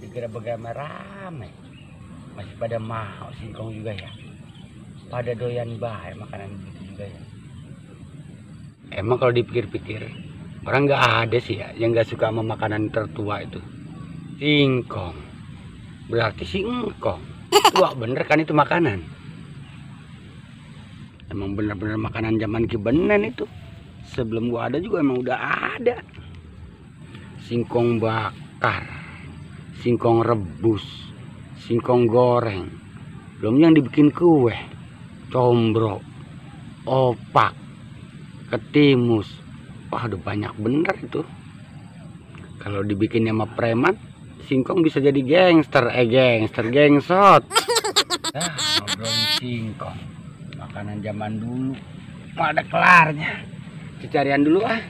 dikira bagaimana rame. Masih pada mau singkong juga ya. Pada doyan bae makanan begitu juga ya. Emang kalau dipikir-pikir, orang nggak ada sih ya yang nggak suka sama makanan tertua itu. Singkong. Berarti singkong. Tua bener kan itu makanan. Emang bener-bener makanan zaman kibenen itu. Sebelum gua ada juga emang udah ada. Singkong bakar, singkong rebus, singkong goreng. Belum yang dibikin kue, combro, opak, ketimus. Wah udah banyak bener itu. Kalau dibikin sama preman, singkong bisa jadi gangster, gengsot. Nah, ngobrolin singkong, makanan zaman dulu, nggak ada kelarnya. Carian dulu ah.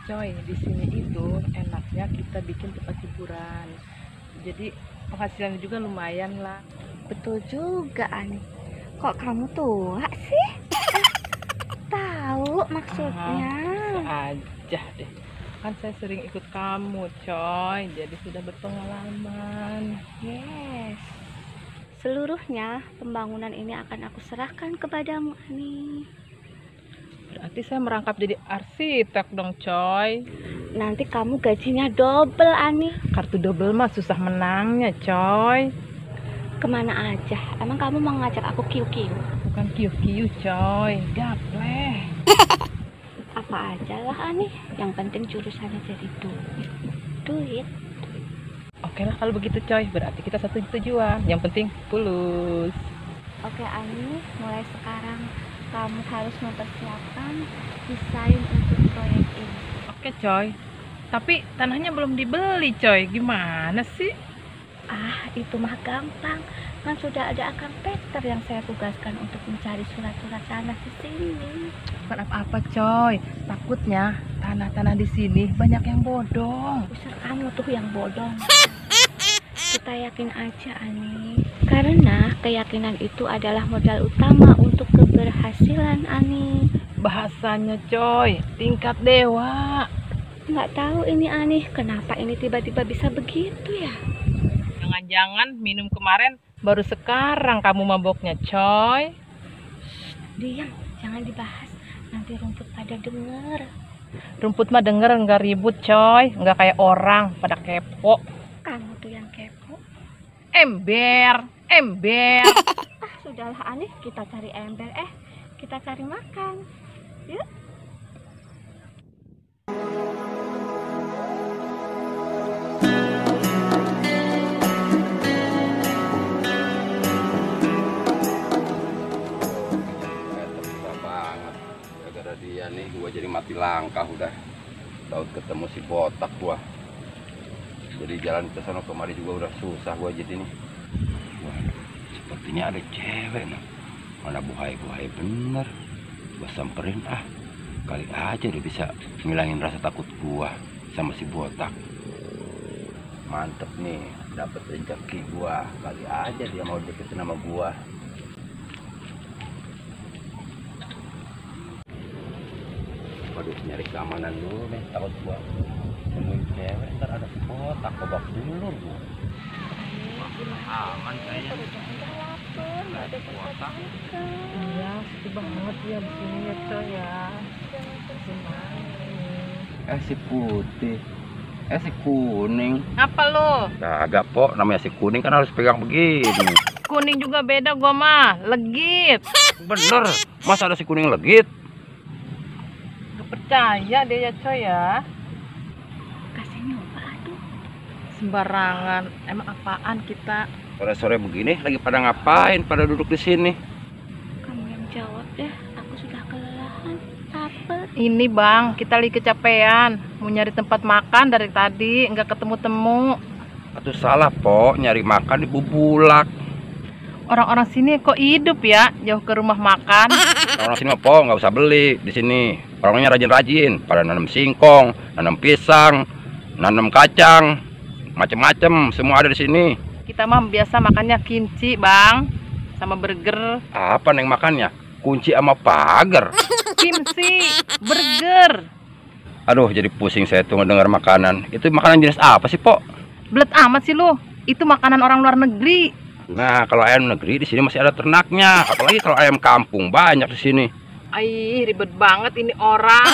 Coy, di sini itu enaknya kita bikin tempat hiburan. Jadi penghasilannya juga lumayan lah. Betul juga, Ani. Kok kamu tua sih? Tahu maksudnya. Aja deh. Kan saya sering ikut kamu, coy. Jadi sudah berpengalaman. Yes. Seluruhnya pembangunan ini akan aku serahkan kepadamu, Ani. Berarti saya merangkap jadi arsitek dong, coy. Nanti kamu gajinya double, Ani. Kartu double mah susah menangnya, coy. Kemana aja? Emang kamu mau ngajak aku kiu-kiu? Bukan kiu-kiu, coy. Gapleh. Apa aja lah, Ani. Yang penting jurusannya jadi duit. Oke lah kalau begitu, coy. Berarti kita satu tujuan. Yang penting fulus. Oke, Ani. Mulai sekarang kamu harus mempersiapkan desain untuk proyek ini. Oke, coy. Tapi tanahnya belum dibeli, coy. Gimana sih? Ah, itu mah gampang. Kan sudah ada Akang Peter yang saya tugaskan untuk mencari surat-surat tanah di sini. Bukan apa-apa, coy. Takutnya tanah-tanah di sini banyak yang bodong. Usir kamu tuh yang bodong. Kita yakin aja, Ani. Karena keyakinan itu adalah modal utama untuk keberhasilan, Ani. Bahasanya, coy, tingkat dewa. Nggak tahu ini, Ani, kenapa ini tiba-tiba bisa begitu ya? Jangan-jangan minum kemarin baru sekarang kamu maboknya, coy. Diam, jangan dibahas. Nanti rumput pada denger. Rumput mah denger nggak ribut, coy. Nggak kayak orang pada kepo. Kamu tuh yang kepo. Ember. Ah, sudahlah, Ani, kita cari ember. Kita cari makan. Yuk. Dia nih gua jadi mati langkah udah tahu ketemu si botak gua, jadi jalan ke sana kemari juga udah susah gua jadi nih. Wah, sepertinya ada cewek nih, mana buhay bener. Gua samperin kali aja udah bisa ngilangin rasa takut gua sama si botak. Mantep nih, dapet rezeki gua, kali aja dia mau deketin sama gua. Waduh, nyari keamanan dulu nih, takut gua nemuin cewek ntar ada kotak kebak dulu gua. Aman kayaknya. Ada kotak. Iya, sepi banget ya di sini ya, coy ya. Si putih, si kuning. Apa lo? Kagak pok, namanya si kuning kan harus pegang begini. Kuning juga beda gua mah, legit. Bener, masa ada si kuning legit? Percaya deh ya, coy ya. Kasih nyoba, aduh. Sembarangan. Emang apaan kita? Sore-sore begini lagi pada ngapain? Pada duduk di sini. Kamu yang jawab deh, aku sudah kelelahan, lapar. Ini bang, kita lagi kecapean. Mau nyari tempat makan dari tadi, nggak ketemu-temu. Atau salah po, nyari makan di Bubulak. Orang-orang sini kok hidup ya, jauh ke rumah makan. Orang sini mah po nggak usah beli di sini. Orangnya rajin-rajin, pada nanam singkong, nanam pisang, nanam kacang, macem-macem, semua ada di sini. Kita mah biasa makannya kimchi bang, sama burger. Apa neng makannya? Kunci sama pagar. Kimchi, burger. Aduh, jadi pusing saya tuh ngedengar makanan. Itu makanan jenis apa sih, po? Belet amat sih lu. Itu makanan orang luar negeri. Nah, kalau ayam negeri di sini masih ada ternaknya. Apalagi kalau ayam kampung banyak di sini. Ai, ribet banget ini orang.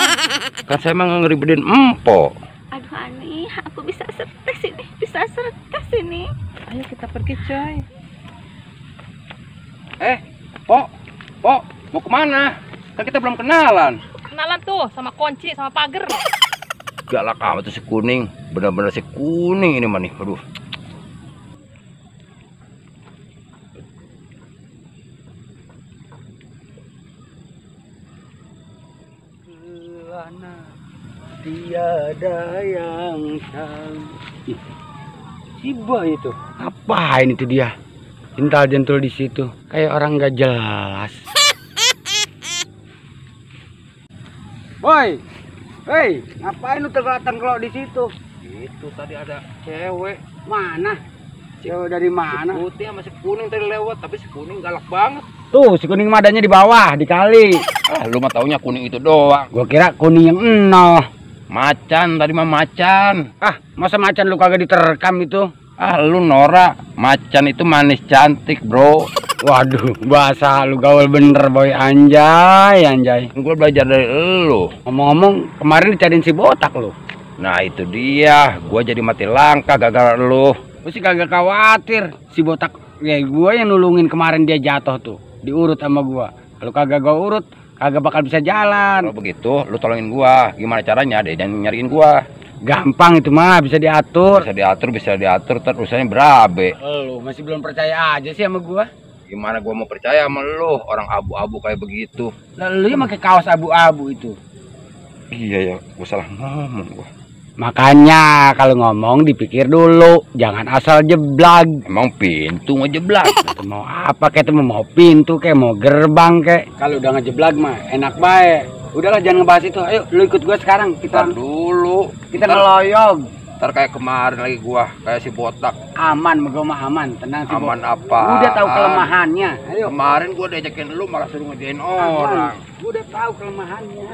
Kan saya emang ngeribetin empo. Aduh Ani, aku bisa stres ini, bisa stres ini. Ayo kita pergi coy. Po, mau kemana? Kan kita belum kenalan. Kenalan tuh sama kunci sama pagar. Galak amat tuh si kuning. Bener-bener si kuning ini mah nih. Aduh. Tiada yang tahu. Si boy itu. Ngapain itu dia? Jentul-jentul di situ. Kayak orang nggak jelas. Boy, hei, ngapain lu tergeletak kalau di situ? Itu tadi ada cewek. Mana? Cewek dari mana? Si putih sama si kuning tadi lewat, tapi si kuning galak banget. Tuh, si kuning madanya di bawah, di kali. Lu mah taunya kuning itu doang. Gua kira kuning yang nol. Macan, tadi mah macan. Masa macan lu kagak diterkam itu? Lu Nora, macan itu manis cantik, bro. Waduh, bahasa lu gaul bener, boy. Anjay. Gue belajar dari lu. Ngomong-ngomong, kemarin dicariin si botak lu. Nah, itu dia. Gua jadi mati langkah gara-gara lu. Lu sih kagak khawatir. Si botak, ya gua yang nulungin kemarin dia jatuh tuh. Diurut sama gua. Kalau kagak gua urut, kagak bakal bisa jalan. Kalau begitu, lu tolongin gua. Gimana caranya? Deh, jangan nyariin gua. Gampang itu mah, bisa diatur. Bisa diatur, terus urusannya berabe. Lu masih belum percaya aja sih sama gua. Gimana gua mau percaya sama lu? Orang abu-abu kayak begitu. Lalu ya pakai kaos abu-abu itu. Iya ya, gua salah ngomong gua. Makanya kalau ngomong dipikir dulu, jangan asal jeblag. Emang pintu ngejeblag? Mau apa kayak itu, mau pintu kayak mau gerbang kayak. Kalau udah ngejeblag mah enak baik. Udahlah jangan ngebahas itu. Ayo lu ikut gua sekarang. Kita dulu. Kita ngeloyog. Ntar kayak kemarin lagi gua kayak si botak. Aman, gua mah aman. Tenang sih. Aman apa? Udah tahu kelemahannya. Ayo. Kemarin gua diajakin lu malah suruh ngerjain orang. Gua udah tahu kelemahannya.